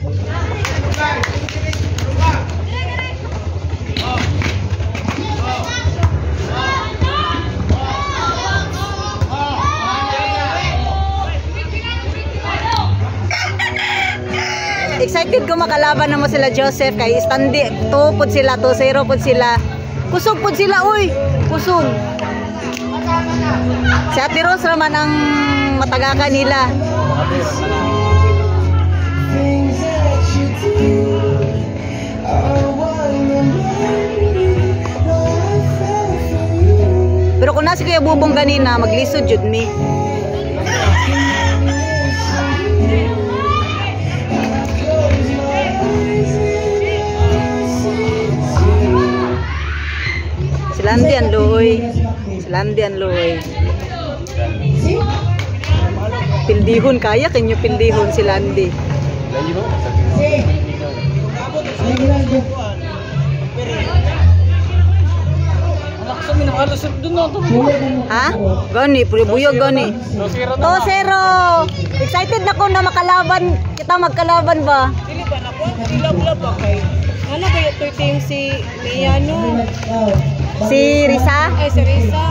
Excited ko makalaban naman sila Joseph kay standi 2 pud sila 2-0 pud sila. Kusog pud sila oy. Kusog. Si Ate Rose raman ang matagakan nila. Pero kung nasi Kuya Bubong ganina maglisod jud mi. Silandian loy. Silandian loy. Pildihon kaya kanyo pildihon silandi. Ha? Gani, buyog gani. 2-0. Excited na ko na makalaban. Kita magkalaban ba? Dili ba na ko? Dilab-lab ba kay? Ano ba yung team si Miano? Si Risa? Ay, si Risa.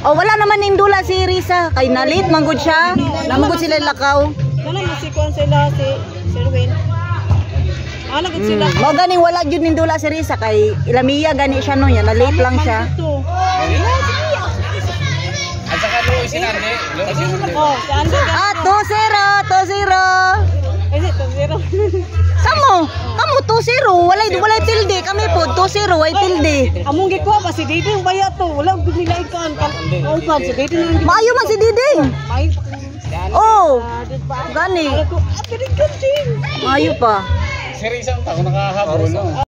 Oh, wala naman ning dula si Risa. Kay nalit manggod siya. Namangod sila lakaw. Ano musikon sila si Sherwin? Ano gud sila? Mo ganing wala jud ning dula si Risa kay Ilamiya gani siya no nya, nalit lang siya. At saka Luis sinandi. Oh, si Andy. 2-0. Ay, 2-0. Kamo 2-0. Walay tilde kami po 2-0 way tilde. Among gikuha ba si Diding baya to? Wala gud nila ikan. Ungkad si Diding. Maayo man si Diding. Ay. Oh. Gani. Ako, apiri ka din. Maayo pa. Si Risa ang tako nakahabol no.